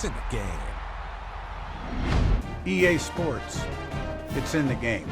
It's in the game. EA Sports. It's in the game.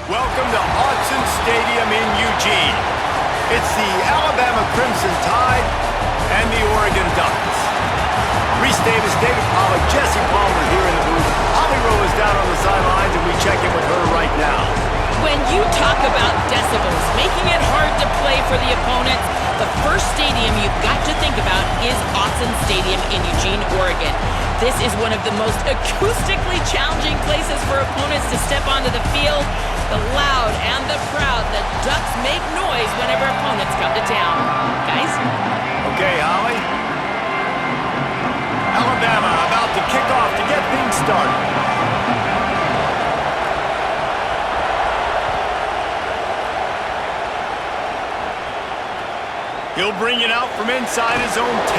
Welcome to Autzen Stadium in Eugene. It's the Alabama Crimson Tide and the Oregon Ducks. Reese Davis, David Pollack, Jesse Palmer here in the booth. Holly Rowe is down on the sidelines, and we check in with her right now. When you talk about decibels, making it hard to play for the opponents, the first stadium you've got to think about is Autzen Stadium in Eugene, Oregon. This is one of the most acoustically challenging places for opponents to step onto the field. The loud and the proud, the Ducks make noise whenever opponents come to town. Guys? Okay, Holly. Alabama about to kick off to get things started. He'll bring it out from inside his own 10.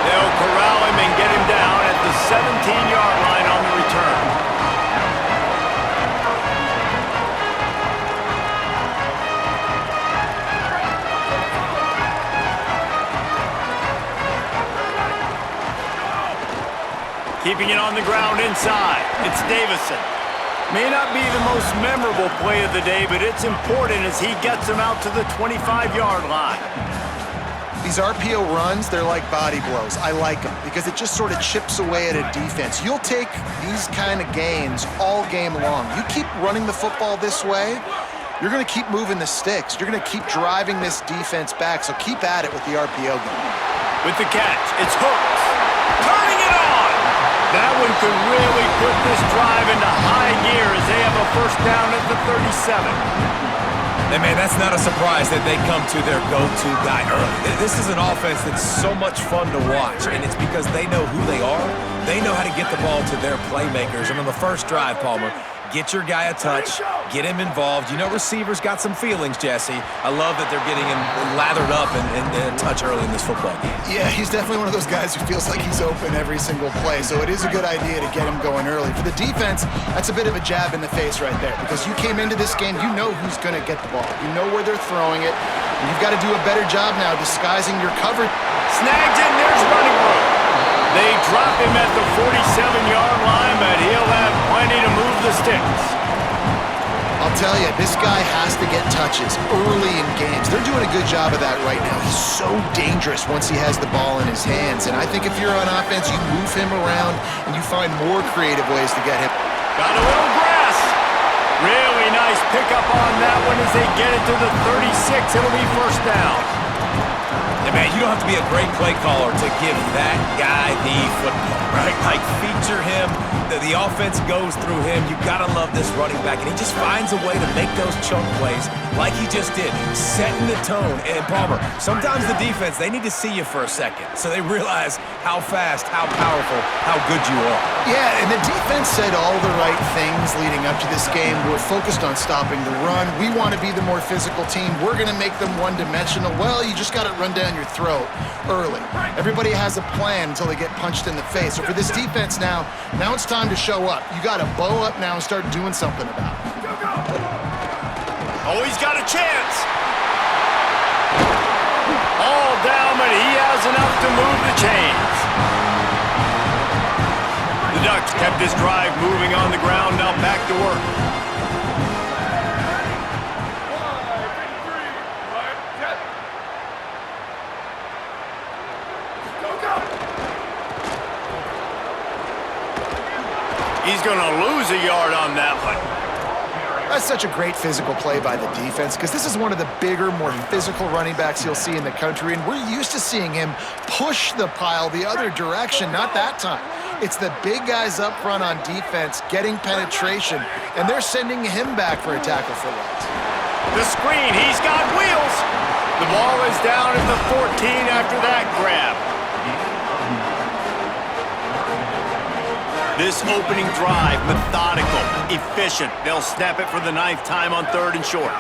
They'll corral him and get him down at the 17-yard line on the return. Keeping it on the ground inside, it's Davison. May not be the most memorable play of the day, but it's important as he gets them out to the 25-yard line. These RPO runs, they're like body blows. I like them because it just sort of chips away at a defense. You'll take these kind of gains all game long. You keep running the football this way, you're going to keep moving the sticks. You're going to keep driving this defense back, so keep at it with the RPO game. With the catch, it's Hooks. Turning it on! That one could really put this drive into high gear as they have a first down at the 37. And man, that's not a surprise that they come to their go-to guy early. This is an offense that's so much fun to watch, and it's because they know who they are. They know how to get the ball to their playmakers. And on the first drive, Palmer, get your guy a touch, get him involved. You know receivers got some feelings, Jesse. I love that they're getting him lathered up and a touch early in this football game. Yeah, he's definitely one of those guys who feels like he's open every single play, so it is a good idea to get him going early. For the defense, that's a bit of a jab in the face right there because you came into this game, you know who's going to get the ball. You know where they're throwing it, and you've got to do a better job now disguising your coverage. Snagged in, there's running room. They drop him at the 47-yard line, but he'll have plenty to move the sticks. I'll tell you, this guy has to get touches early in games. They're doing a good job of that right now. He's so dangerous once he has the ball in his hands. And I think if you're on offense, you move him around and you find more creative ways to get him. Got a little grass. Really nice pickup on that one as they get it to the 36. It'll be first down. And man, you don't have to be a great play caller to give that guy the football, right? Like, feature him. The offense goes through him. You got to love this running back. And he just finds a way to make those chunk plays like he just did, setting the tone. And Palmer, sometimes the defense, they need to see you for a second so they realize how fast, how powerful, how good you are. Yeah, and the defense said all the right things leading up to this game. We're focused on stopping the run. We want to be the more physical team. We're going to make them one-dimensional. Well, you just got to run down your throat early. Everybody has a plan until they get punched in the face. So for this defense now it's time to show up. You got to bow up now and start doing something about it. Oh, he's got a chance. All down, but he has enough to move the chains. The Ducks kept this drive moving on the ground, now back to work. He's going to lose a yard on that one. That's such a great physical play by the defense because this is one of the bigger, more physical running backs you'll see in the country, and we're used to seeing him push the pile the other direction. Not that time. It's the big guys up front on defense getting penetration, and they're sending him back for a tackle for loss. The screen, he's got wheels. The ball is down at the 14 after that grab. This opening drive, methodical, efficient. They'll snap it for the 9th time on 3rd and short.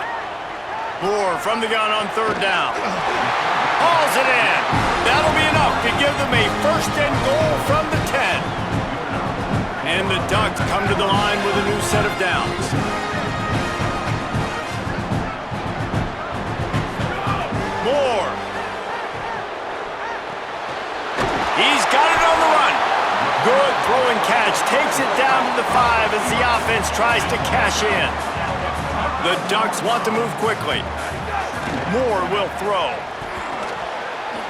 Moore from the gun on 3rd down. Hauls it in. That'll be enough to give them a 1st and goal from the 10. And the Ducks come to the line with a new set of downs. Moore. He's got it on the run. Good throwing catch, takes it down to the 5 as the offense tries to cash in. The Ducks want to move quickly. Moore will throw.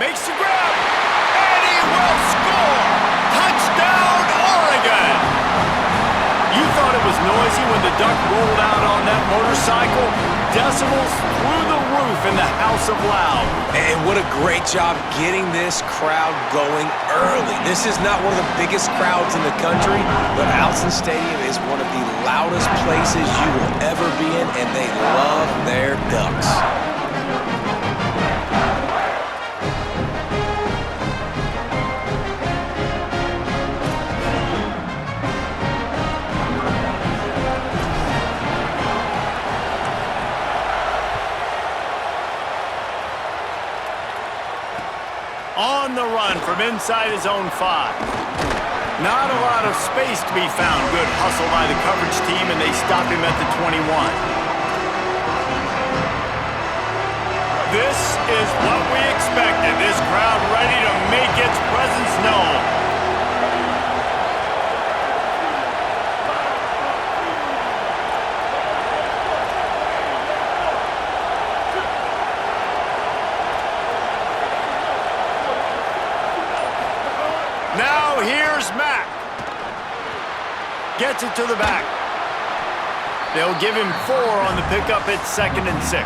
Makes the grab, and he will score! Touchdown, Oregon! You thought it was noisy when the Duck rolled out on that motorcycle? Decibels through the roof in the House of Loud. And what a great job getting this crowd going early. This is not one of the biggest crowds in the country, but Autzen Stadium is one of the loudest places you will ever be in, and they love their Ducks. On the run from inside his own 5. Not a lot of space to be found. Good hustle by the coverage team, and they stop him at the 21. This is what we expected. This crowd ready to make its presence known. Now here's Mack. Gets it to the back. They'll give him 4 on the pickup at 2nd and 6.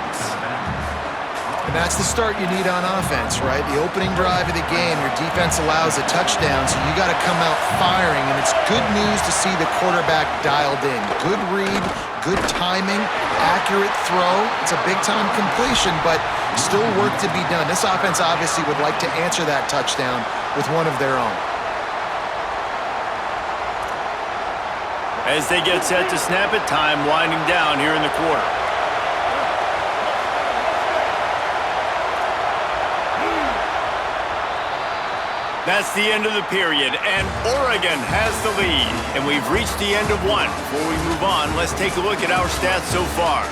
And that's the start you need on offense, right? The opening drive of the game, your defense allows a touchdown, so you got to come out firing, and it's good news to see the quarterback dialed in. Good read, good timing, accurate throw. It's a big-time completion, but still work to be done. This offense obviously would like to answer that touchdown with one of their own. As they get set to snap it, time winding down here in the quarter. That's the end of the period, and Oregon has the lead. And we've reached the end of one. Before we move on, let's take a look at our stats so far.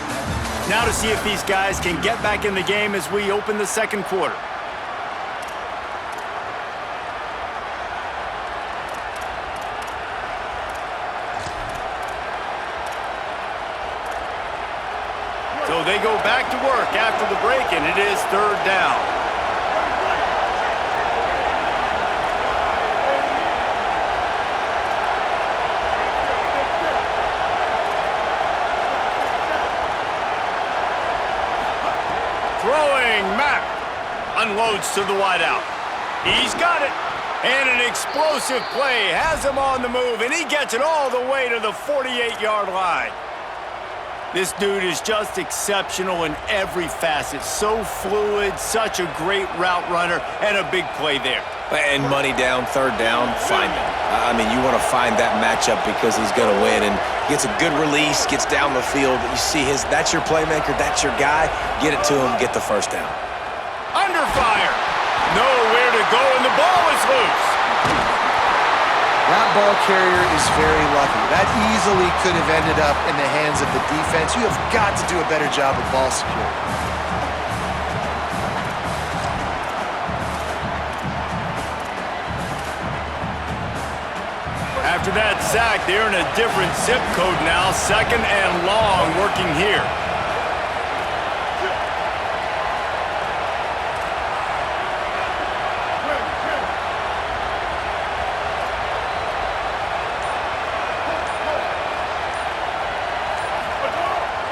Now to see if these guys can get back in the game as we open the 2nd quarter. So they go back to work after the break, and it is 3rd down. Throwing, Mack unloads to the wideout. He's got it. And an explosive play has him on the move, and he gets it all the way to the 48-yard line. This dude is just exceptional in every facet. So fluid, such a great route runner, and a big play there. And money down, 3rd down, find him. I mean, you want to find that matchup because he's going to win, and gets a good release, gets down the field. You see that's your playmaker, that's your guy. Get it to him, get the 1st down. Under fire. Nowhere to go, and the ball is loose. That ball carrier is very lucky. That easily could have ended up in the hands of the defense. You have got to do a better job of ball security. after that sack, they're in a different zip code now. Second and long working here.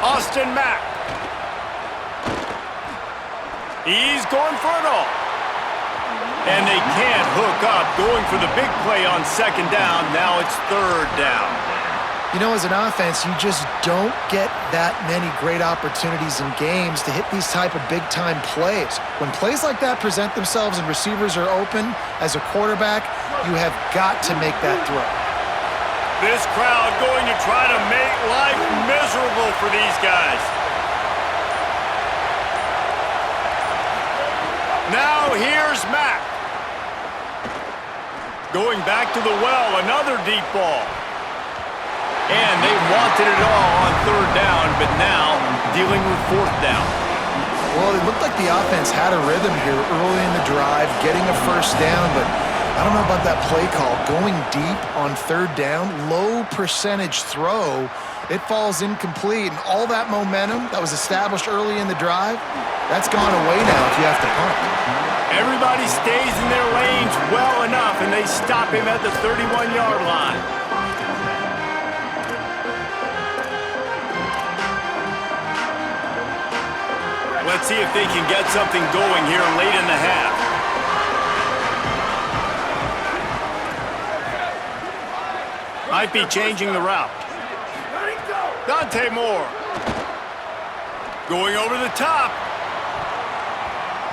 Austin Mack. He's going for it all. And they can't hook up, going for the big play on second down. Now it's third down. You know, as an offense, you just don't get that many great opportunities in games to hit these type of big-time plays. When plays like that present themselves and receivers are open, as a quarterback, you have got to make that throw. This crowd going to try to make life miserable for these guys. Now here's Mack. Going back to the well, another deep ball. And they wanted it all on third down, but now dealing with fourth down. Well, it looked like the offense had a rhythm here early in the drive, getting a first down, but I don't know about that play call. Going deep on third down, low percentage throw, it falls incomplete. And all that momentum that was established early in the drive, that's gone away now if you have to punt. Everybody stays in their lanes well enough, and they stop him at the 31-yard line. Let's see if they can get something going here late in the half. Might be changing the route. Dante Moore. Going over the top.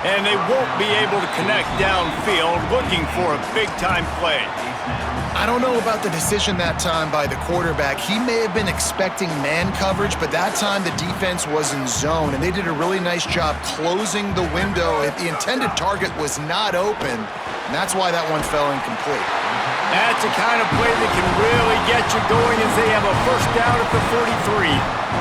And they won't be able to connect downfield, looking for a big-time play. I don't know about the decision that time by the quarterback. He may have been expecting man coverage, but that time the defense was in zone, and they did a really nice job closing the window. The intended target was not open, and that's why that one fell incomplete. That's the kind of play that can really get you going as they have a first down at the 43.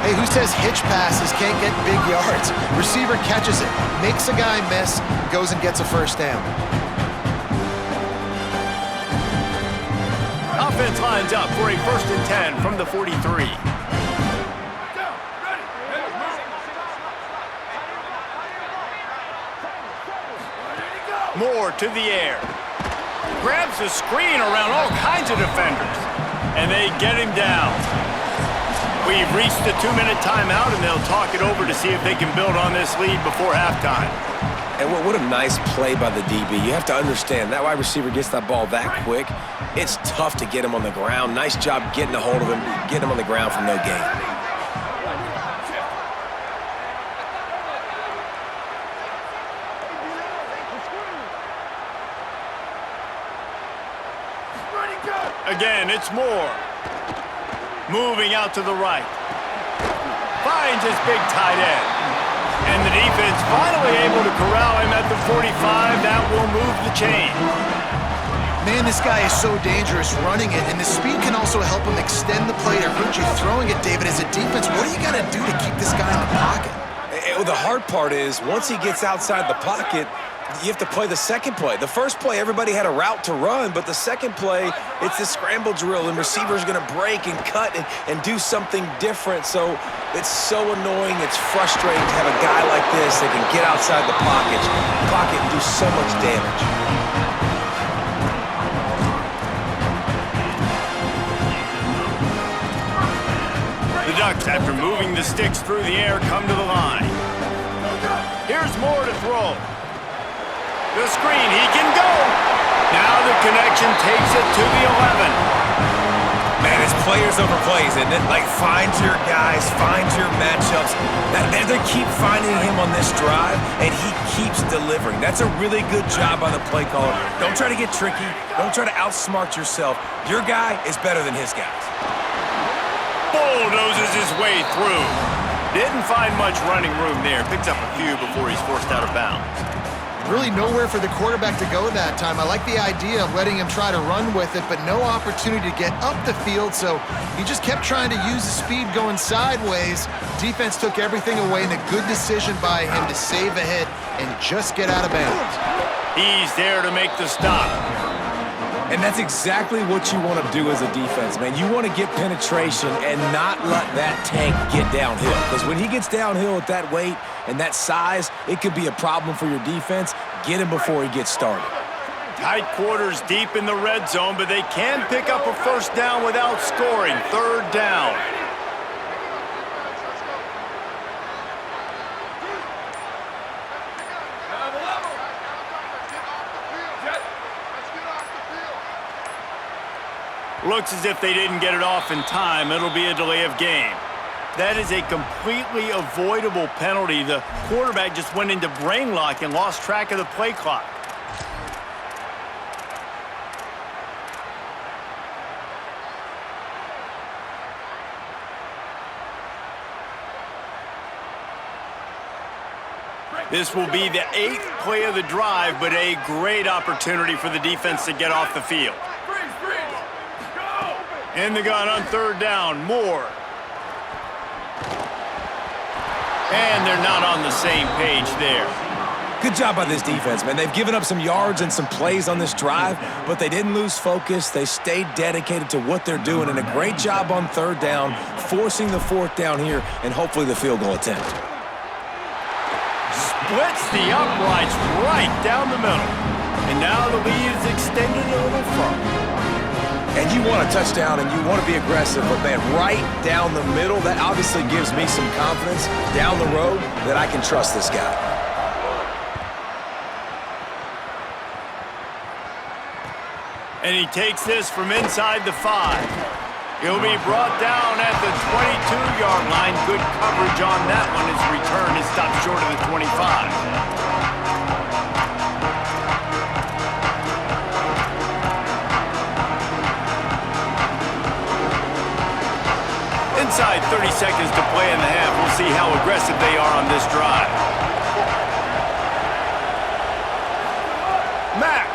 Hey, who says hitch passes can't get big yards? Receiver catches it, makes a guy miss, goes and gets a first down. Offense lines up for a 1st and 10 from the 43. Moore to the air. Grabs the screen around all kinds of defenders. And they get him down. We've reached the 2-minute timeout, and they'll talk it over to see if they can build on this lead before halftime. And what a nice play by the DB. You have to understand, that wide receiver gets that ball that quick, it's tough to get him on the ground. Nice job getting a hold of him, getting him on the ground for no gain. Again, it's Moore. Moving out to the right. Finds his big tight end. And the defense finally able to corral him at the 45. That will move the chain. Man, this guy is so dangerous running it, and the speed can also help him extend the play to hurt you throwing it, David. As a defense, what do you got to do to keep this guy in the pocket? The hard part is, once he gets outside the pocket, you have to play the second play. The first play, everybody had a route to run, but the second play, it's the scramble drill, and receivers are going to break and cut and do something different. So it's so annoying. It's frustrating to have a guy like this that can get outside the pocket and do so much damage. The Ducks, after moving the sticks through the air, come to the line. Here's Moore to throw. The screen, he can go. Now the connection takes it to the 11. Man, it's players over plays, isn't it? Like, find your guys, find your matchups. They keep finding him on this drive, and he keeps delivering. That's a really good job by the play caller. Don't try to get tricky. Don't try to outsmart yourself. Your guy is better than his guys. Bulldozes his way through. Didn't find much running room there. Picks up a few before he's forced out of bounds. Really nowhere for the quarterback to go that time. I like the idea of letting him try to run with it, but no opportunity to get up the field, so he just kept trying to use the speed going sideways. Defense took everything away, and a good decision by him to save a hit and just get out of bounds. He's there to make the stop. And that's exactly what you want to do as a defense, man. You want to get penetration and not let that tank get downhill. Because when he gets downhill at that weight and that size, it could be a problem for your defense. Get him before he gets started. Tight quarters deep in the red zone, but they can pick up a first down without scoring. Third down. Looks as if they didn't get it off in time. It'll be a delay of game. That is a completely avoidable penalty. The quarterback just went into brain lock and lost track of the play clock. This will be the 8th play of the drive, but a great opportunity for the defense to get off the field. In the gun on third down, Moore. And they're not on the same page there. Good job by this defense, man. They've given up some yards and some plays on this drive, but they didn't lose focus. They stayed dedicated to what they're doing, and a great job on third down, forcing the fourth down here, and hopefully the field goal attempt. Splits the uprights right down the middle. And now the lead is extended a little further. And you want a touchdown and you want to be aggressive, but man, right down the middle, that obviously gives me some confidence down the road that I can trust this guy. And he takes this from inside the 5. He'll be brought down at the 22-yard line. Good coverage on that one. His return is stopped short of the 25. Inside 30 seconds to play in the half. We'll see how aggressive they are on this drive. Mack.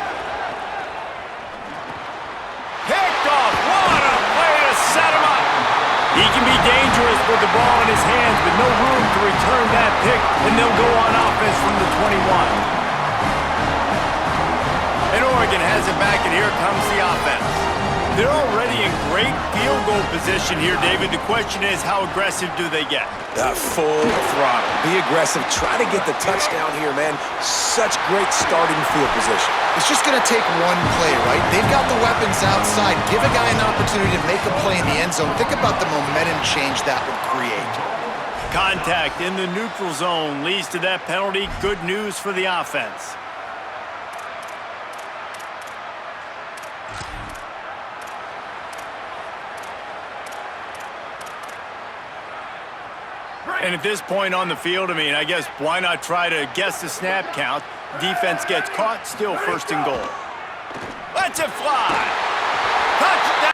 Picked off. What a play to set him up. He can be dangerous with the ball in his hands, but no room to return that pick, and they'll go on offense from the 21. And Oregon has it back, and here comes the offense. They're already in great field goal position here, David. The question is, how aggressive do they get? Full throttle. Be aggressive. Try to get the touchdown here, man. Such great starting field position. It's just going to take one play, right? They've got the weapons outside. Give a guy an opportunity to make a play in the end zone. Think about the momentum change that would create. Contact in the neutral zone leads to that penalty. Good news for the offense. And at this point on the field, I guess why not try to guess the snap count? Defense gets caught, still first and goal. Let's it fly! Touchdown!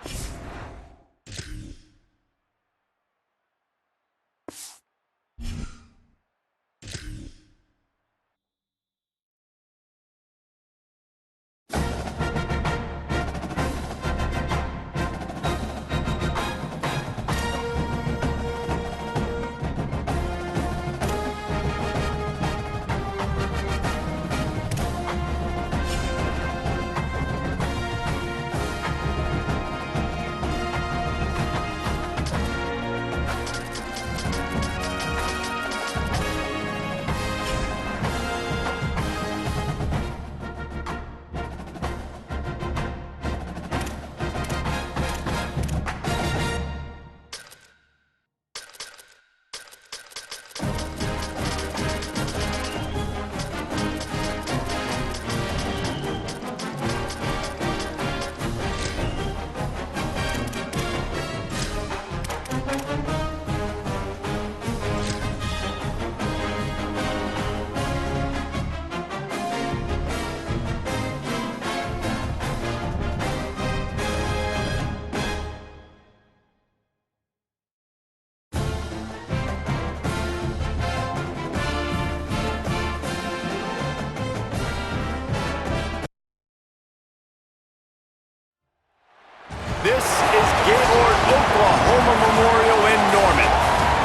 This is Gaylord Oklahoma Memorial in Norman.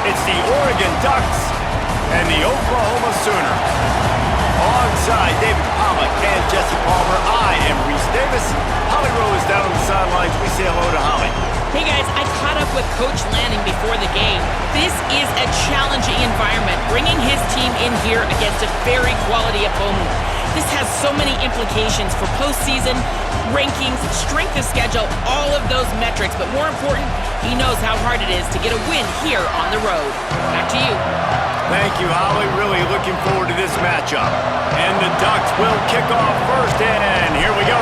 It's the Oregon Ducks and the Oklahoma Sooners. Alongside David Pollack and Jesse Palmer, I am Reese Davis. Holly Rowe is down on the sidelines. We say hello to Holly. Hey guys, I caught up with Coach Lanning before the game. This is a challenging environment, bringing his team in here against a very quality opponent. This has so many implications for postseason, rankings, strength of schedule, all of those metrics. But more important, he knows how hard it is to get a win here on the road. Back to you. Thank you, Holly. Really looking forward to this matchup. And the Ducks will kick off first, and here we go.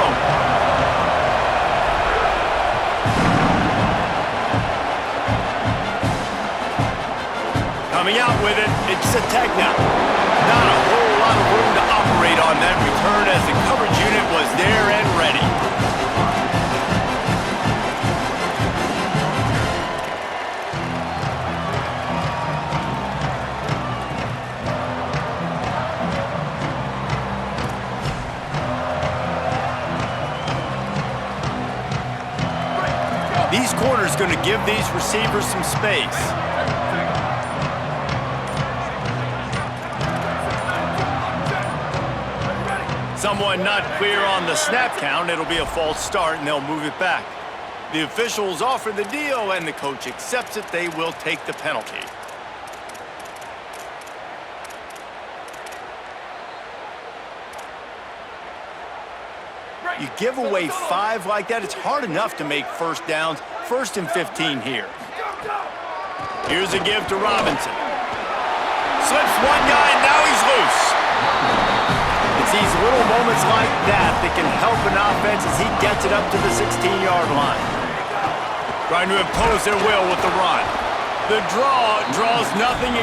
Coming out with it, it's Sategna. Not a whole lot of room to operate on that return as the coverage unit was there and ready. These corners going to give these receivers some space. Someone not clear on the snap count. It'll be a false start, and they'll move it back. The officials offer the deal, and the coach accepts it. They will take the penalty. You give away 5 like that, it's hard enough to make first downs. 1st and 15 here. Here's a give to Robinson. Slips one guy, and now he's loose. It's these little moments like that that can help an offense as he gets it up to the 16-yard line. Trying to impose their will with the run. The draw draws nothing.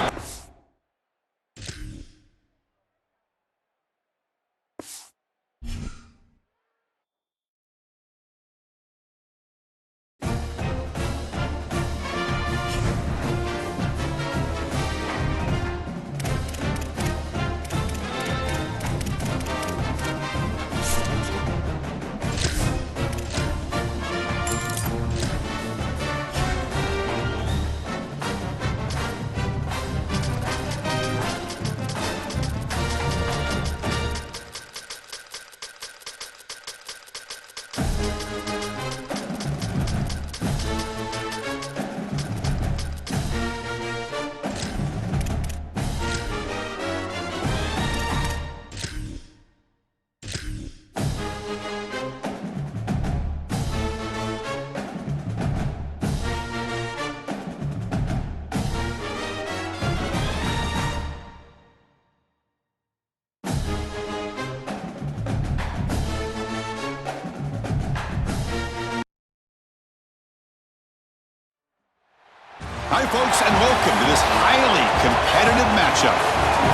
Hi, folks, and welcome to this highly competitive matchup.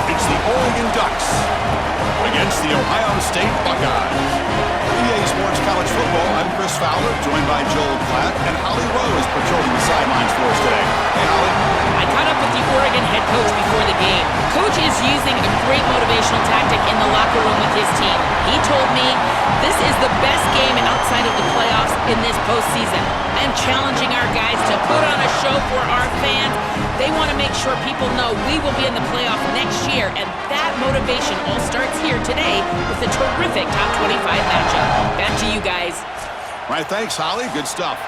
It's the Oregon Ducks against the Ohio State Buckeyes. For EA Sports College Football, I'm Chris Fowler, joined by Joel Klatt, and Holly Rowe is patrolling the sidelines for us today. Hey, Holly. I caught up with the Oregon head coach before the game. Coach is using a great motivational tactic in the locker room with his team. He told me this is the best game outside of the playoffs in this postseason. I am challenging our guys to put on a show for our fans. They want to make sure people know we will be in the playoff next year, and that motivation all starts here today with a terrific top 25 matchup. Back to you guys. All right, thanks, Holly. Good stuff.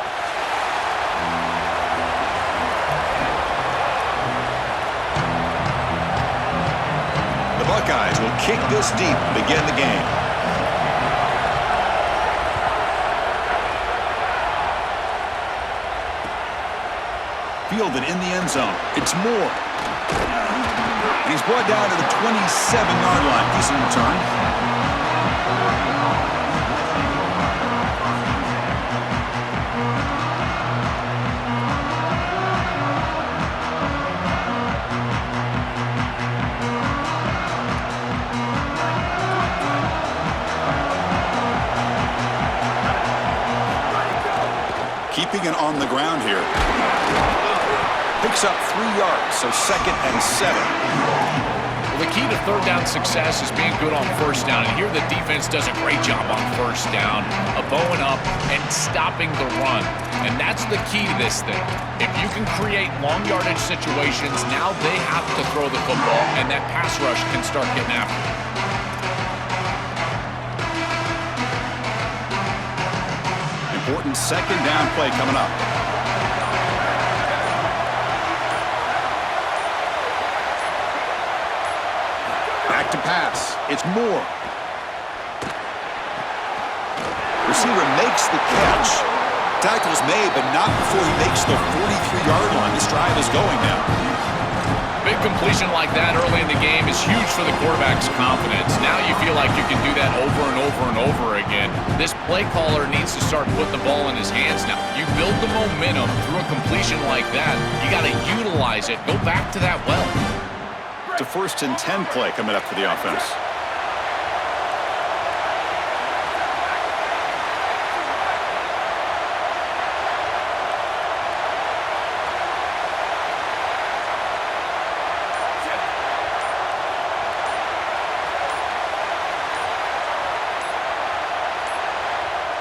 The Buckeyes will kick this deep to begin the game. Fielded in the end zone. It's Moore. And he's brought down to the 27-yard line. Decent return. Keeping it on the ground here. Picks up 3 yards, so 2nd and 7. Well, the key to third down success is being good on first down. And here the defense does a great job on first down of bowing up and stopping the run. And that's the key to this thing. If you can create long yardage situations, now they have to throw the football, and that pass rush can start getting after it. second down play coming up. Back to pass. It's Moore. Receiver makes the catch. Tackles made, but not before he makes the 43-yard line. This drive is going now. Big completion like that early in the game is huge for the quarterback's confidence. Now you feel like you can do that over and over and over again. This play caller needs to start putting the ball in his hands now. You build the momentum through a completion like that. You got to utilize it. Go back to that well. To 1st and 10 play coming up for the offense.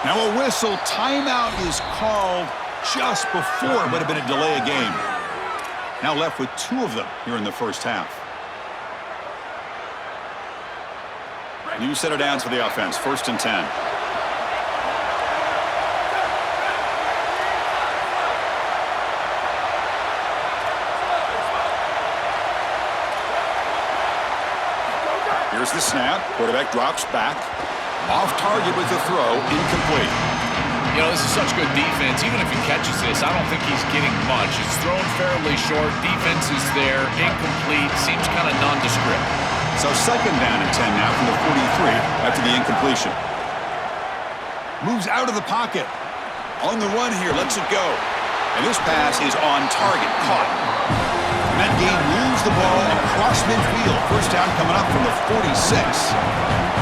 Now a whistle, timeout is called just before it would have been a delay of game. Now left with 2 of them here in the first half. New set of downs for the offense, 1st and 10. Here's the snap. Quarterback drops back. Off target with the throw, incomplete. You know, this is such good defense. Even if he catches this, I don't think he's getting much. It's thrown fairly short. Defense is there. Incomplete. Seems kind of nondescript. So 2nd down and 10 now from the 43 after the incompletion. Moves out of the pocket. On the run here, lets it go. And this pass is on target, caught. And that game moves the ball across midfield. First down coming up from the 46.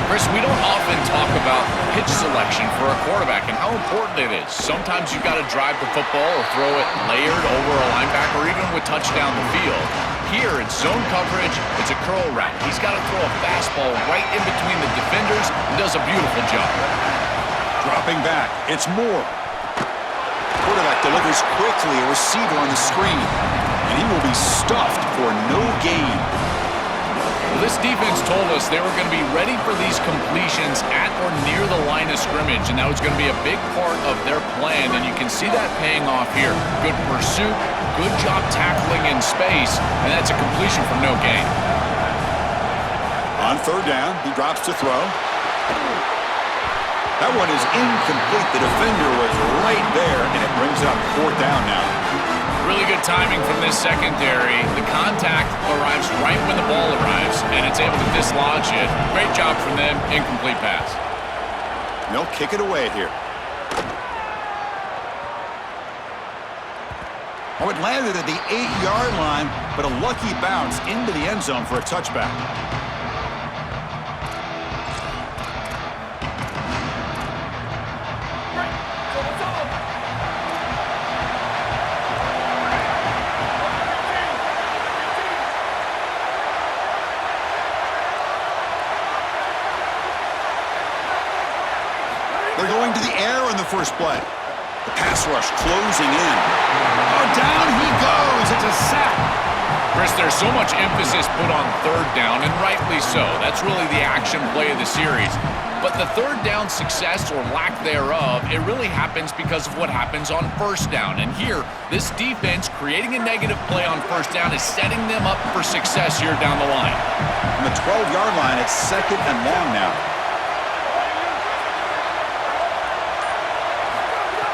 Chris, we don't often talk about pitch selection for a quarterback and how important it is. Sometimes you've got to drive the football or throw it layered over a linebacker or even with touchdown the field. Here, it's zone coverage. It's a curl route. He's got to throw a fastball right in between the defenders and does a beautiful job. Dropping back. It's Moore. Quarterback delivers quickly, a receiver on the screen. And he will be stuffed for no gain. Well, this defense told us they were going to be ready for these completions at or near the line of scrimmage, and that was going to be a big part of their plan, and you can see that paying off here. Good pursuit, good job tackling in space, and that's a completion for no gain. On 3rd down, he drops to throw. That one is incomplete. The defender was right there, and it brings up 4th down now. Really good timing from this secondary. The contact arrives right when the ball arrives, and it's able to dislodge it. Great job from them. Incomplete pass. They'll kick it away here. Oh, it landed at the 8-yard line, but a lucky bounce into the end zone for a touchback. They're going to the air in the first play. The pass rush closing in. Oh, down he goes. It's a sack. Chris, there's so much emphasis put on 3rd down, and rightly so. That's really the action play of the series. But the 3rd down success or lack thereof, it really happens because of what happens on 1st down. And here, this defense creating a negative play on 1st down is setting them up for success here down the line. From the 12-yard line, it's 2nd and long now.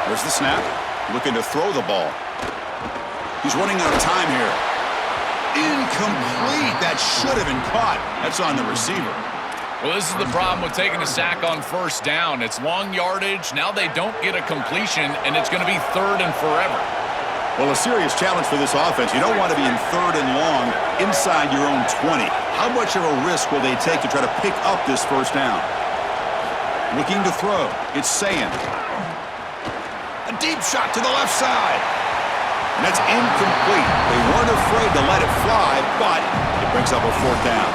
There's the snap. Looking to throw the ball. He's running out of time here. Incomplete. That should have been caught. That's on the receiver. Well, this is the problem with taking a sack on 1st down. It's long yardage. Now they don't get a completion, and it's going to be 3rd and forever. Well, a serious challenge for this offense. You don't want to be in 3rd and long inside your own 20. How much of a risk will they take to try to pick up this 1st down? Looking to throw. It's Saying. A deep shot to the left side. And that's incomplete. They weren't afraid to let it fly, but it brings up a 4th down.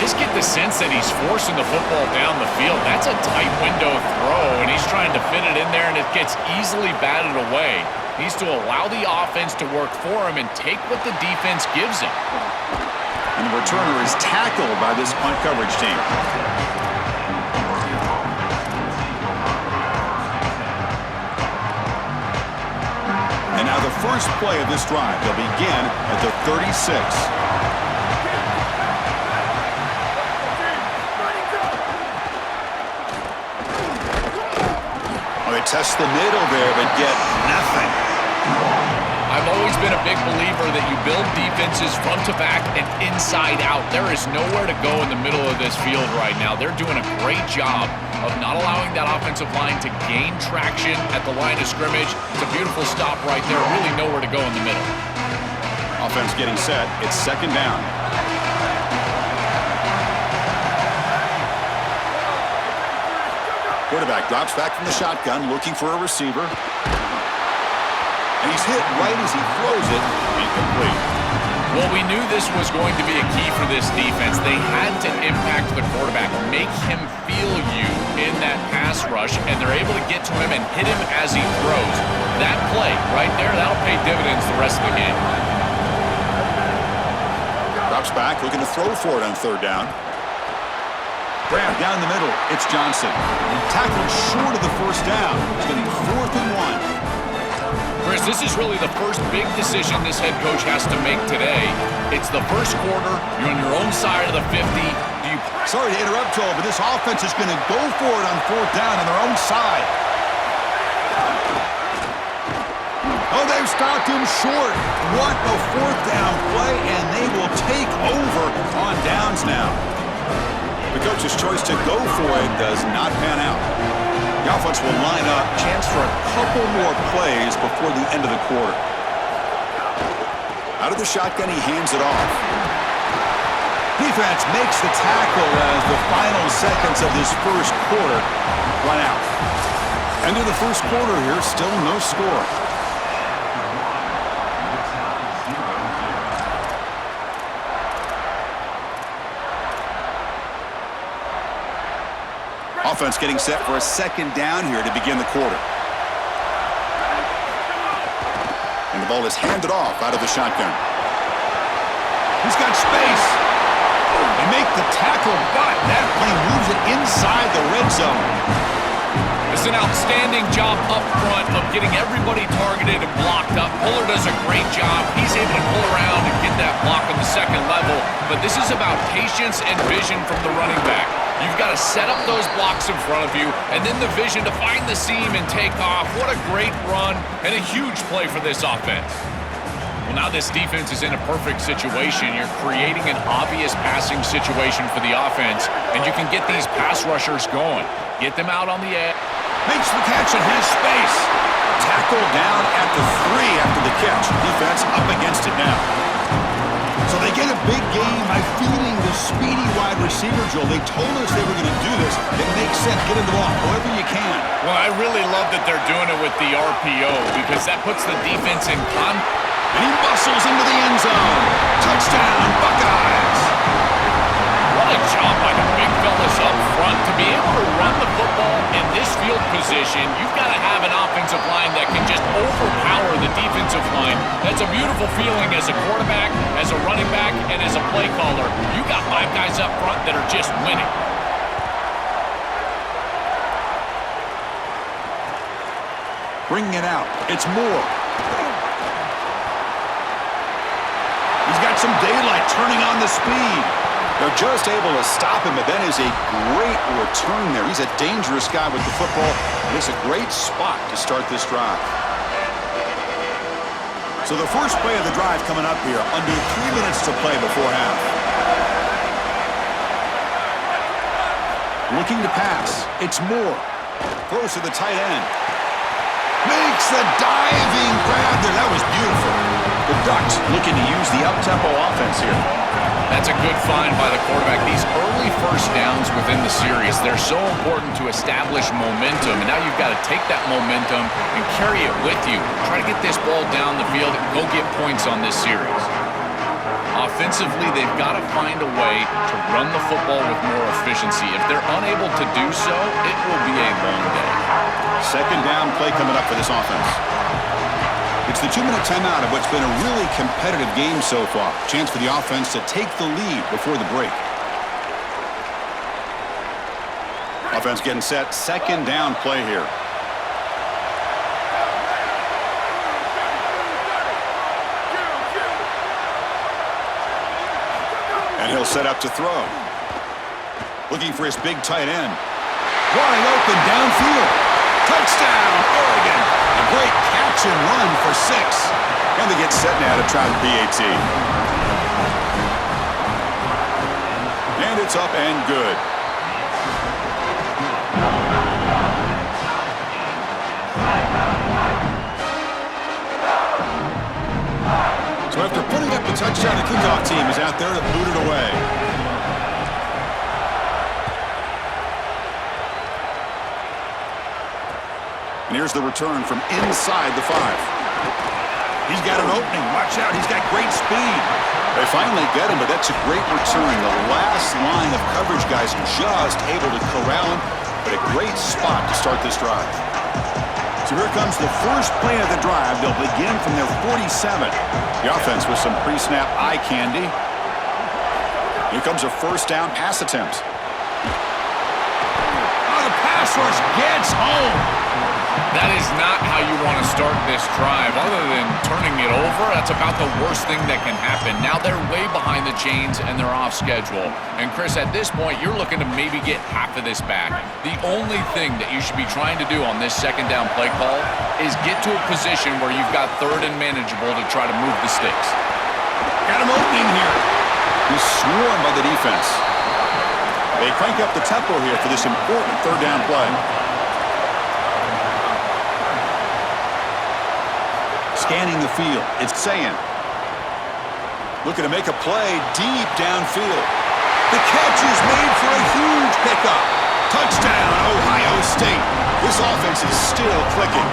Just get the sense that he's forcing the football down the field. That's a tight window throw, and he's trying to fit it in there, and it gets easily batted away. He needs to allow the offense to work for him and take what the defense gives him. And the returner is tackled by this punt coverage team. first play of this drive. They'll begin at the 36. They test the middle there, but get nothing. I've always been a big believer that you build defenses front to back and inside out. There is nowhere to go in the middle of this field right now. They're doing a great job of not allowing that offensive line to gain traction at the line of scrimmage. It's a beautiful stop right there. Really nowhere to go in the middle. Offense getting set. It's second down. Quarterback drops back from the shotgun, looking for a receiver. And he's hit right as he throws it. Incomplete. Well, we knew this was going to be a key for this defense. They had to impact the quarterback, make him feel you in that pass rush, and they're able to get to him and hit him as he throws. That play right there, that'll pay dividends the rest of the game. Drops back, looking to throw for it on third down. Grab down the middle. It's Johnson. Tackled short of the first down. It's going to be 4th and 1. Chris, this is really the first big decision this head coach has to make today. It's the first quarter. You're on your own side of the 50. Sorry to interrupt, Joel, but this offense is going to go for it on 4th down on their own side. Oh, they've stopped him short. What a 4th down play, and they will take over on downs now. The coach's choice to go for it does not pan out. The offense will line up, chance for a couple more plays before the end of the quarter. Out of the shotgun, he hands it off. Defense makes the tackle as the final seconds of this first quarter run out. End of the first quarter here, still no score. Offense getting set for a second down here to begin the quarter. And the ball is handed off out of the shotgun. He's got space. They make the tackle, but that play moves it inside the red zone. It's an outstanding job up front of getting everybody targeted and blocked up. Puller does a great job. He's able to pull around and get that block on the second level. But this is about patience and vision from the running back. You've got to set up those blocks in front of you, and then the vision to find the seam and take off. What a great run and a huge play for this offense. Well, now this defense is in a perfect situation. You're creating an obvious passing situation for the offense, and you can get these pass rushers going. Get them out on the edge. Makes the catch and has space. Tackled down at the 3 after the catch. Defense up against it now. So they get a big game by feeding the speedy wide receiver, Joel. They told us they were going to do this. It makes sense. Get him the ball however you can. Well, I really love that they're doing it with the RPO because that puts the defense in And he muscles into the end zone. Touchdown, Buckeyes. What a job by the big fellas up front to be able to run the football in this field position. You've got to have an offensive line that can just overpower the defensive line. That's a beautiful feeling as a quarterback, as a running back, and as a play caller. You got 5 guys up front that are just winning. Bringing it out. It's Moore. He's got some daylight turning on the speed. They're just able to stop him, but that is a great return there. He's a dangerous guy with the football, and it's a great spot to start this drive. So the first play of the drive coming up here, under 3 minutes to play before half. Looking to pass. It's Moore. Throws to the tight end. Makes the diving grab there. That was beautiful. The Ducks looking to use the up-tempo offense here. That's a good find by the quarterback. These early first downs within the series, they're so important to establish momentum. And now you've got to take that momentum and carry it with you. Try to get this ball down the field and go get points on this series. Offensively, they've got to find a way to run the football with more efficiency. If they're unable to do so, it will be a long day. Second down play coming up for this offense. It's the 2-minute timeout of what's been a really competitive game so far. Chance for the offense to take the lead before the break. Offense getting set. Second down play here. And he'll set up to throw. Looking for his big tight end. Wide open downfield. Touchdown, Oregon. A great catch and run for 6. And they get set now to try the PAT. And it's up and good. So after putting up the touchdown, the kickoff team is out there to boot it away. And here's the return from inside the 5. He's got an opening. Watch out. He's got great speed. They finally get him, but that's a great return. The last line of coverage guys just able to corral him, but a great spot to start this drive. So here comes the first play of the drive. They'll begin from their 47. The offense with some pre-snap eye candy. Here comes a first down pass attempt. Oh, the pass rush gets home. That is not how you want to start this drive. Other than turning it over, that's about the worst thing that can happen. Now they're way behind the chains and they're off schedule. And Chris, at this point, you're looking to maybe get half of this back. The only thing that you should be trying to do on this second down play call is get to a position where you've got third and manageable to try to move the sticks. Got him opening here. He's swarmed by the defense. They crank up the tempo here for this important third down play. Scanning the field, it's saying. Looking to make a play deep downfield. The catch is made for a huge pickup. Touchdown, Ohio State. This offense is still clicking.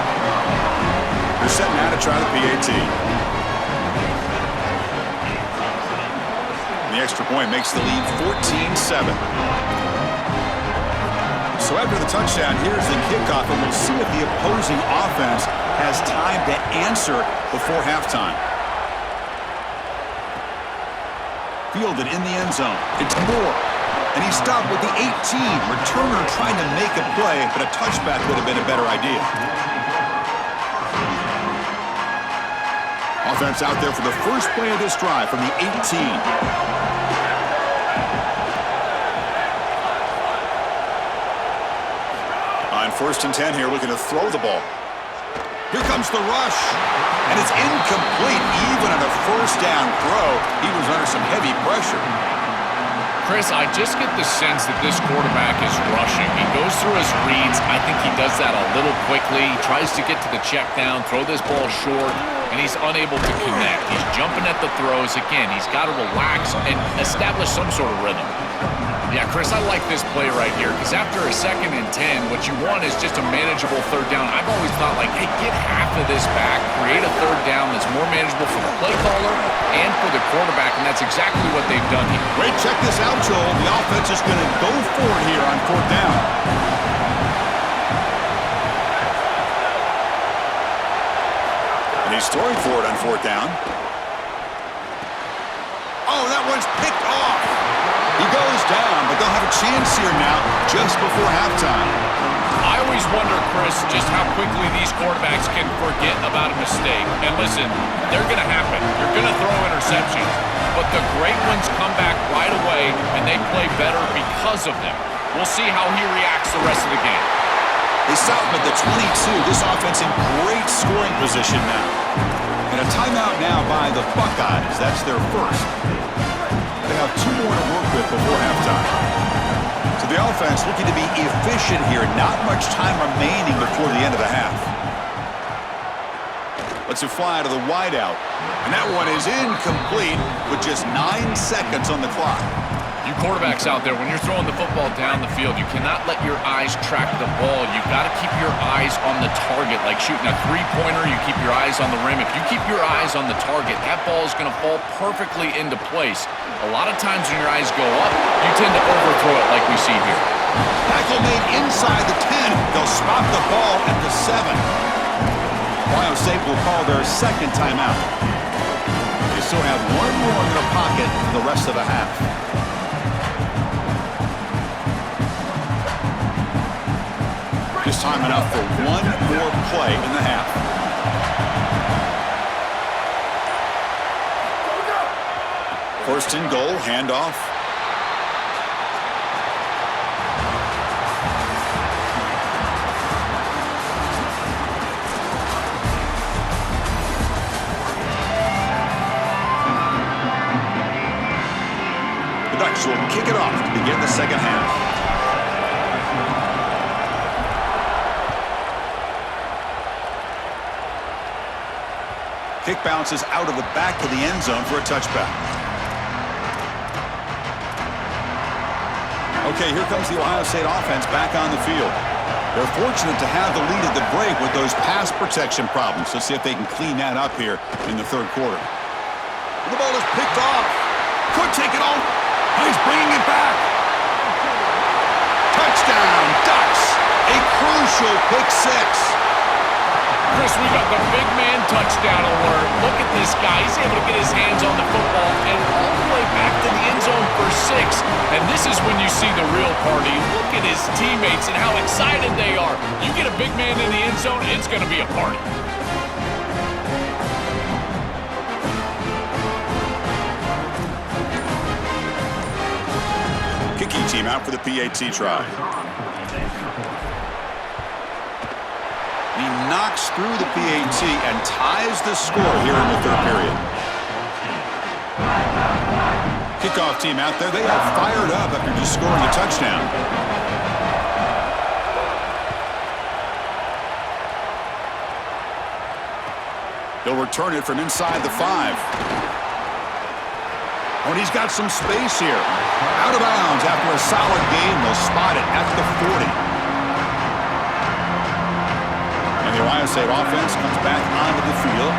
They're setting out to try the PAT. The extra point makes the lead 14-7. So after the touchdown, here's the kickoff, and we'll see if the opposing offense has time to answer before halftime. Fielded in the end zone. It's Moore. And he stopped with the 18. Returner trying to make a play, but a touchback would have been a better idea. Offense out there for the first play of this drive from the 18. On 1st and 10 here, looking to throw the ball. Here comes the rush, and it's incomplete. Even on a first down throw, he was under some heavy pressure. Chris, I just get the sense that this quarterback is rushing. He goes through his reads. I think he does that a little quickly. He tries to get to the check down, throw this ball short, and he's unable to connect. He's jumping at the throws. Again, he's got to relax and establish some sort of rhythm. Yeah, Chris, I like this play right here because after a 2nd and 10, what you want is just a manageable third down. I've always thought, like, hey, get half of this back, create a third down that's more manageable for the play caller and for the quarterback, and that's exactly what they've done here. Wait, check this out, Joel. The offense is going to go for it here on 4th down. And he's throwing for it on 4th down. Oh, that one's picked off. He goes down, but they'll have a chance here now just before halftime. I always wonder, Chris, just how quickly these quarterbacks can forget about a mistake. And listen, they're going to happen. You're going to throw interceptions. But the great ones come back right away, and they play better because of them. We'll see how he reacts the rest of the game. They stop him at the 22. This offense in great scoring position now. And a timeout now by the Buckeyes. That's their first. They have 2 more to work with before halftime. So the offense looking to be efficient here. Not much time remaining before the end of the half. Let's it fly to the wideout. And that one is incomplete with just 9 seconds on the clock. You quarterbacks out there, when you're throwing the football down the field, you cannot let your eyes track the ball. You've got to keep your eyes on the target. Like shooting a three-pointer, you keep your eyes on the rim. If you keep your eyes on the target, that ball is going to fall perfectly into place. A lot of times when your eyes go up, you tend to overthrow it like we see here. Tackle made inside the 10. They'll spot the ball at the 7. Ohio State will call their second timeout. They still have 1 more in their pocket for the rest of the half. Just time enough for 1 more play in the half. First and goal, handoff. The Ducks will kick it off to begin the second half. Kick bounces out of the back of the end zone for a touchback. Okay, here comes the Ohio State offense back on the field. They're fortunate to have the lead at the break with those pass protection problems. Let's see if they can clean that up here in the third quarter. The ball is picked off. Could take it on. He's bringing it back. Touchdown, Ducks. A crucial pick six. Chris, we got the big man touchdown alert. Look at this guy. He's able to get his hands on the football and all the way back to the end zone for 6. And this is when you see the real party. Look at his teammates and how excited they are. You get a big man in the end zone, it's going to be a party. Kicking team out for the PAT try. He knocks through the PAT and ties the score here in the third period. Kickoff team out there. They are fired up after just scoring a touchdown. They'll return it from inside the 5. Oh, and he's got some space here. Out of bounds after a solid game. They'll spot it at the 40. The Ohio State offense comes back onto the field.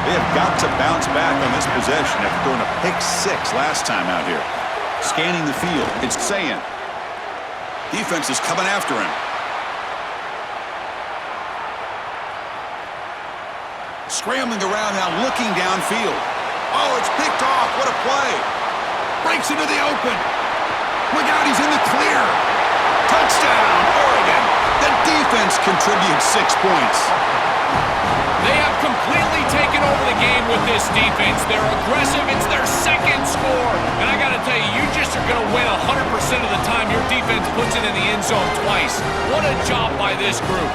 They have got to bounce back on this possession after throwing a pick 6 last time out here. Scanning the field, it's saying defense is coming after him. Scrambling around now, looking downfield. Oh, it's picked off. What a play. Breaks into the open. Look out, he's in the clear. Touchdown, Oregon. The defense contributes 6 points. They have completely taken over the game with this defense. They're aggressive. It's their second score. And I got to tell you, you just are going to win 100% of the time your defense puts it in the end zone twice. What a job by this group.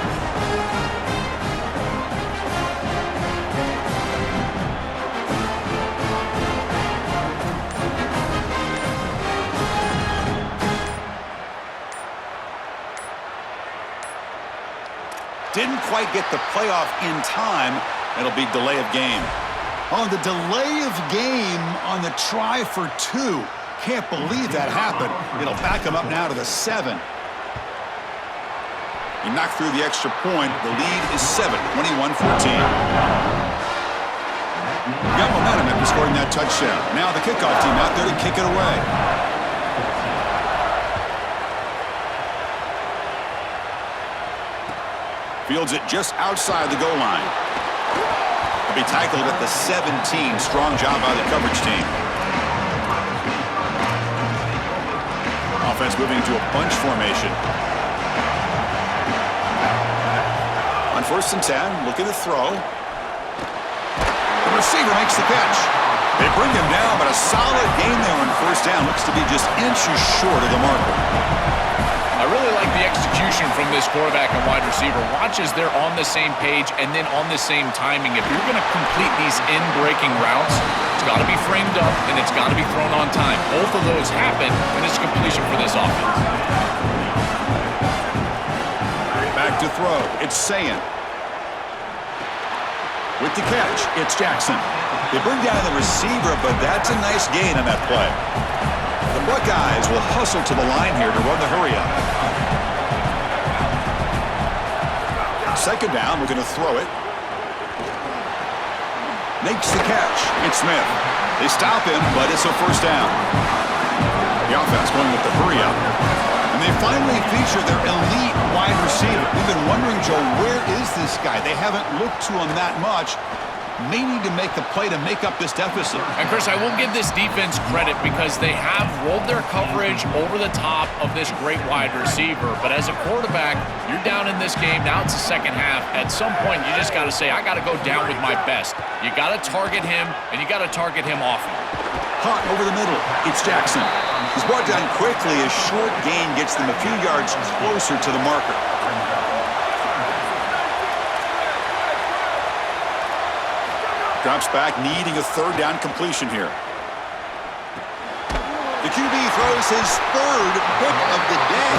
Didn't quite get the playoff in time. It'll be delay of game. Oh, the delay of game on the try for 2. Can't believe that happened. It'll back him up now to the 7. He knocked through the extra point. The lead is 7, 21-14. Got momentum after scoring that touchdown. Now the kickoff team out there to kick it away. Fields it just outside the goal line. He'll be tackled at the 17. Strong job by the coverage team. Offense moving into a bunch formation. On 1st and 10, looking to throw. The receiver makes the catch. They bring him down, but a solid game there on 1st down. Looks to be just inches short of the marker. I really like the execution from this quarterback and wide receiver. Watch as they're on the same page and then on the same timing. If you're going to complete these in-breaking routes, it's got to be framed up and it's got to be thrown on time. Both of those happen when it's completion for this offense. Back to throw. It's Sayin. With the catch, it's Jackson. They bring down the receiver, but that's a nice gain on that play. The Buckeyes will hustle to the line here to run the hurry-up. Second down, we're going to throw it. Makes the catch. It's Smith. They stop him, but it's a 1st down. The offense going with the hurry-up. And they finally feature their elite wide receiver. We've been wondering, Joe, where is this guy? They haven't looked to him that much. May need to make the play to make up this deficit. And Chris, I will give this defense credit because they have rolled their coverage over the top of this great wide receiver. But as a quarterback, you're down in this game. Now it's the second half. At some point, you just got to say, I got to go down with my best. You got to target him, and you got to target him often. Hot over the middle. It's Jackson. He's brought down quickly. A short gain gets them a few yards closer to the marker. Drops back, needing a third down completion here. The QB throws his third pick of the day.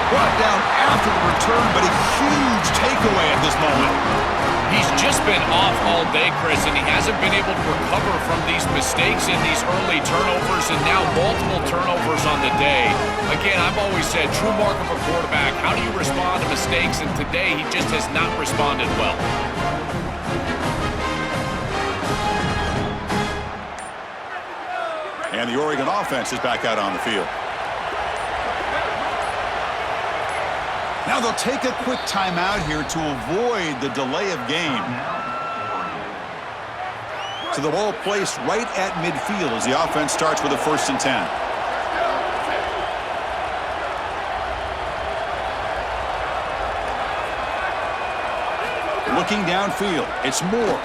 Brought down after the return, but a huge takeaway at this moment. He's just been off all day, Chris, and he hasn't been able to recover from these mistakes in these early turnovers and now multiple turnovers on the day. Again, I've always said, true mark of a quarterback, how do you respond to mistakes? And today, he just has not responded well. And the Oregon offense is back out on the field. Now they'll take a quick timeout here to avoid the delay of game. So the ball placed right at midfield as the offense starts with a 1st and 10. Looking downfield, it's Moore.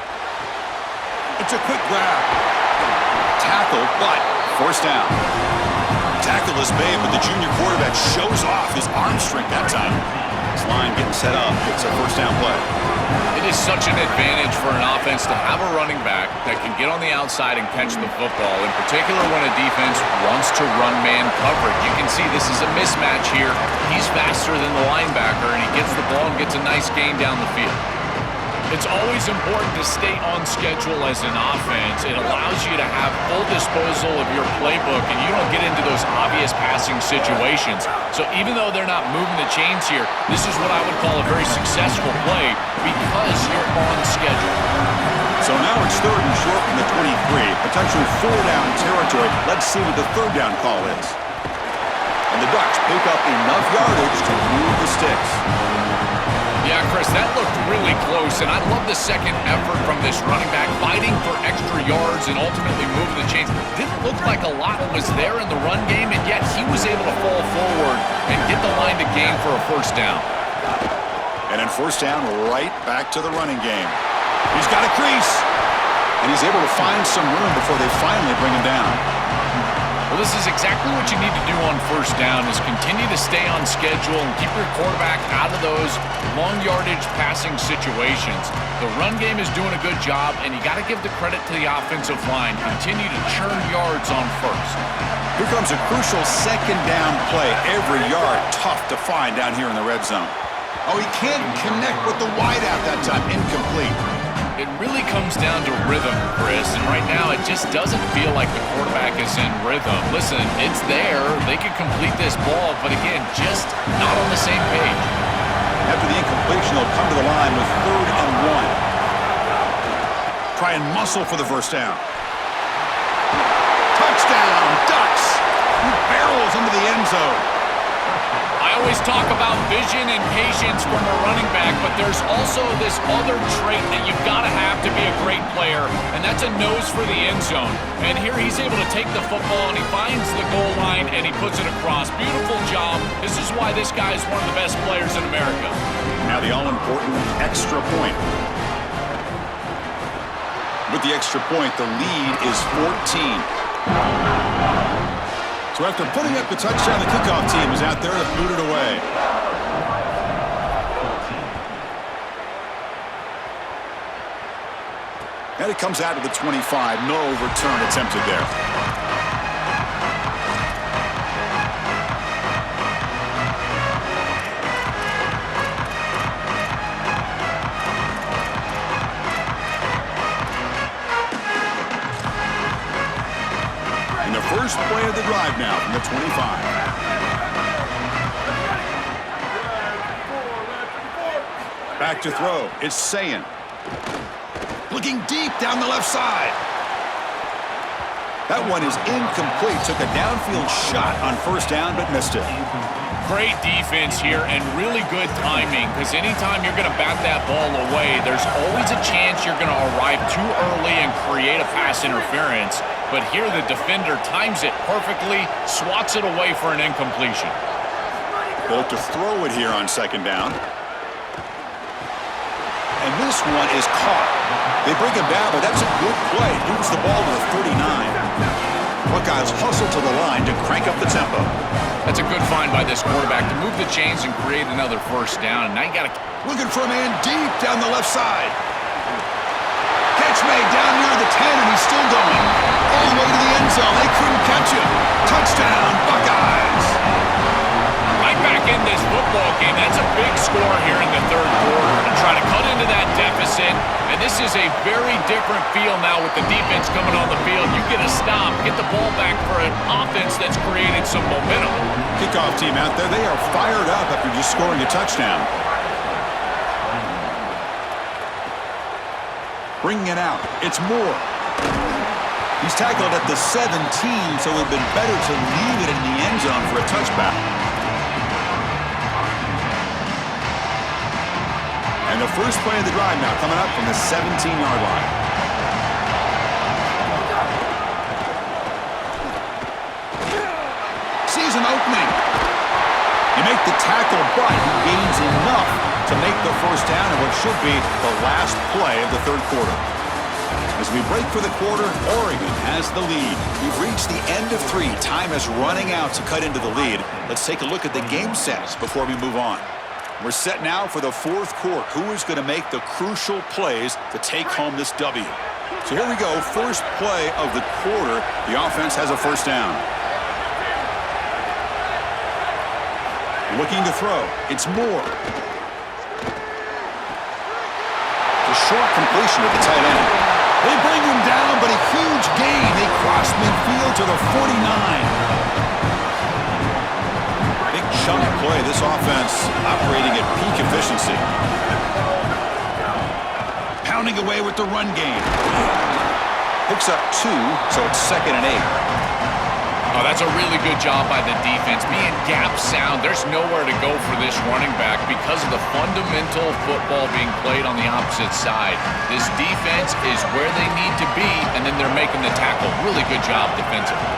It's a quick grab. Tackle, but 1st down. Tackle is made, but the junior quarterback shows off his arm strength that time. His line getting set up. It's a 1st down play. It is such an advantage for an offense to have a running back that can get on the outside and catch the football, in particular when a defense wants to run man coverage. You can see this is a mismatch here. He's faster than the linebacker, and he gets the ball and gets a nice gain down the field. It's always important to stay on schedule as an offense. It allows you to have full disposal of your playbook, and you don't get into those obvious passing situations. So even though they're not moving the chains here, this is what I would call a very successful play because you're on schedule. So now it's 3rd and short from the 23. Potential 4-down territory. Let's see what the 3rd down call is. And the Ducks pick up enough yardage to move the sticks. Yeah, Chris, that looked really close, and I love the second effort from this running back, fighting for extra yards and ultimately moving the chains. Didn't look like a lot was there in the run game, and yet he was able to fall forward and get the line to gain for a 1st down. And then 1st down, right back to the running game. He's got a crease, and he's able to find some room before they finally bring him down. Well, this is exactly what you need to do on 1st down is continue to stay on schedule and keep your quarterback out of those long yardage passing situations. The run game is doing a good job, and you got to give the credit to the offensive line. Continue to churn yards on 1st. Here comes a crucial 2nd down play. Every yard tough to find down here in the red zone. Oh, he can't connect with the wideout that time. Incomplete. It really comes down to rhythm, Chris, and right now it just doesn't feel like the quarterback is in rhythm. Listen, it's there. They could complete this ball, but again, just not on the same page. After the incompletion, they'll come to the line with 3rd and 1. Try and muscle for the 1st down. Touchdown, Ducks! He barrels into the end zone. I always talk about vision and patience from a running back, but there's also this other trait that you've got to have to be a great player, and that's a nose for the end zone. And here he's able to take the football, and he finds the goal line, and he puts it across. Beautiful job. This is why this guy is one of the best players in America. Now the all-important extra point. With the extra point, the lead is 14. So after putting up the touchdown, the kickoff team is out there to boot it away. And it comes out to the 25. No return attempted there. First play of the drive now from the 25. Back to throw. It's Sayin. Looking deep down the left side. That one is incomplete. Took a downfield shot on 1st down, but missed it. Great defense here and really good timing, because anytime you're going to bat that ball away, there's always a chance you're going to arrive too early and create a pass interference. But here the defender times it perfectly, swats it away for an incompletion. They'll have to throw it here on 2nd down. And this one is caught. They bring him down, but that's a good play. Moves the ball to the 39. Buckeyes hustle to the line to crank up the tempo. That's a good find by this quarterback to move the chains and create another first down. And now you got to... Looking for a man deep down the left side. Catch made down near the 10, and he's still going. All the way to the end zone. They couldn't catch him. Touchdown, Buckeyes. Right back in this football game. That's a big score here in the third quarter to try to cut into that deficit. And this is a very different feel now with the defense coming on the field. You get a stop, get the ball back for an offense that's created some momentum. Kickoff team out there, they are fired up after just scoring a touchdown. Bringing it out, it's Moore. He's tackled at the 17, so it would have been better to leave it in the end zone for a touchback. And the first play of the drive now coming up from the 17-yard line. Sees an opening. You make the tackle, but he gains enough to make the first down in what should be the last play of the third quarter. As we break for the quarter, Oregon has the lead. We've reached the end of 3. Time is running out to cut into the lead. Let's take a look at the game sets before we move on. We're set now for the fourth quarter. Who is going to make the crucial plays to take home this W? So here we go. First play of the quarter. The offense has a first down. Looking to throw. It's Moore. The short completion of the tight end. They bring him down, but a huge gain. They cross midfield to the 49. Chunk play, this offense operating at peak efficiency. Pounding away with the run game. Picks up 2, so it's 2nd and 8. Oh, that's a really good job by the defense. Being gap sound, there's nowhere to go for this running back because of the fundamental football being played on the opposite side. This defense is where they need to be, and then they're making the tackle. Really good job defensively.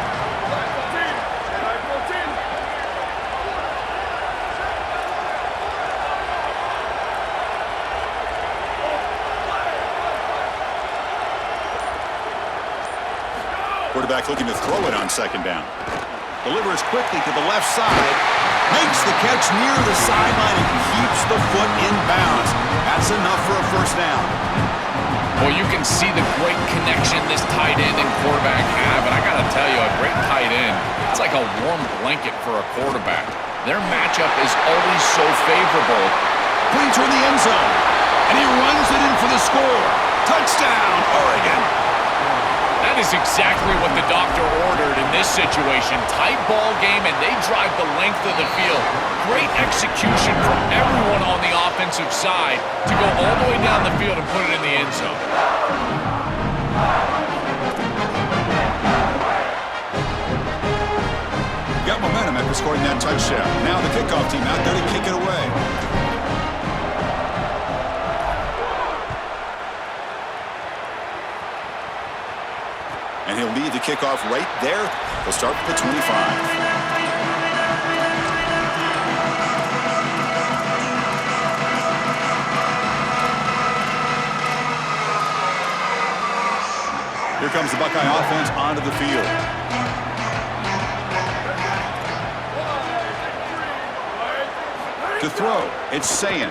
Quarterback looking to throw it on 2nd down. Delivers quickly to the left side. Makes the catch near the sideline and keeps the foot in bounds. That's enough for a first down. Well, you can see the great connection this tight end and quarterback have. And I got to tell you, a great tight end, it's like a warm blanket for a quarterback. Their matchup is always so favorable. Putting toward the end zone. And he runs it in for the score. Touchdown, Oregon. That is exactly what the doctor ordered in this situation. Tight ball game, and they drive the length of the field. Great execution from everyone on the offensive side to go all the way down the field and put it in the end zone. Got momentum after scoring that touchdown. Now the kickoff team out there to kick it away. And he'll lead the kickoff right there. They'll start at the 25. Here comes the Buckeye offense onto the field. To throw, it's Sayin.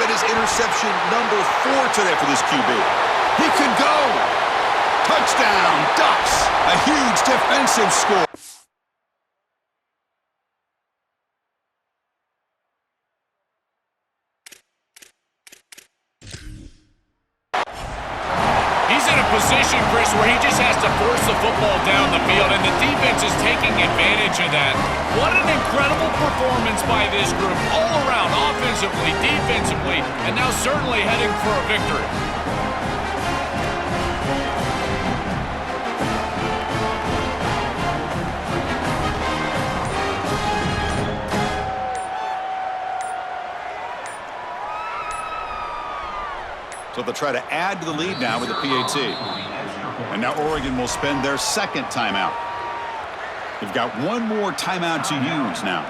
That is interception number 4 today for this QB. He could go. Touchdown, Ducks. A huge defensive score. He's in a position, Chris, where he just has to force the football down the field, and the defense is taking advantage of that. What an incredible performance by this group, all around, offensively, defensively, and now certainly heading for a victory. So they'll try to add to the lead now with the PAT. And now Oregon will spend their 2nd timeout. They've got one more timeout to use now.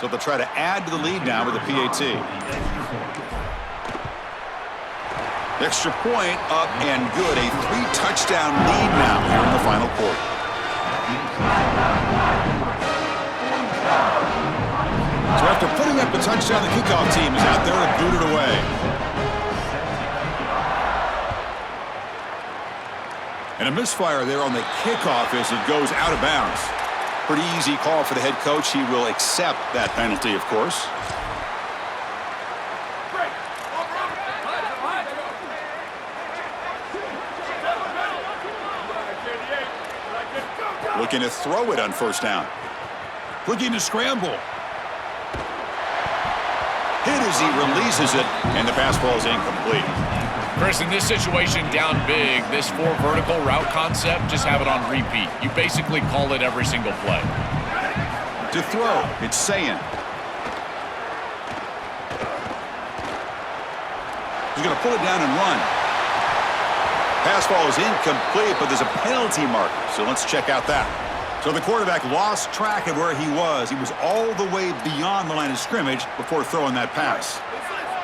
So they'll try to add to the lead now with a PAT. Extra point up and good. A 3-touchdown lead now here in the final quarter. So after putting up the touchdown, the kickoff team is out there to boot it away. And a misfire there on the kickoff as it goes out of bounds. Pretty easy call for the head coach. He will accept that penalty, of course. Looking to throw it on first down. Looking to scramble. Hit as he releases it, and the pass ball is incomplete. Chris, in this situation, down big, this 4 vertical route concept, just have it on repeat. You basically call it every single play. To throw, it's Sayin. He's going to pull it down and run. Pass ball is incomplete, but there's a penalty marker, so let's check out that. So the quarterback lost track of where he was. He was all the way beyond the line of scrimmage before throwing that pass.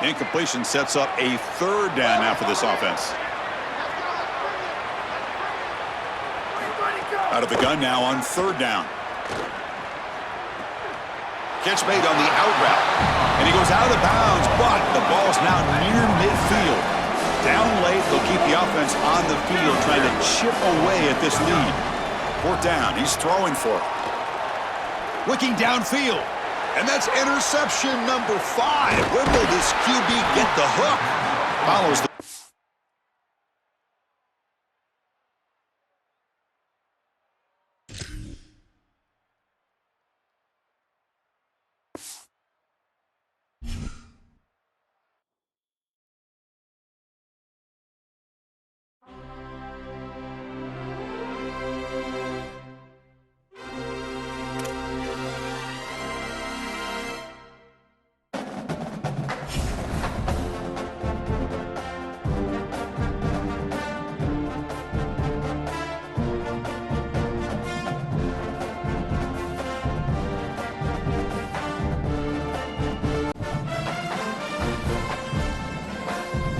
Incompletion sets up a 3rd down now for this offense. Out of the gun now on 3rd down. Catch made on the out route. And he goes out of bounds, but the ball's now near midfield. Down late, they'll keep the offense on the field trying to chip away at this lead. 4th down, he's throwing for it. Looking downfield. And that's interception number 5. When will this QB get the hook? Follows the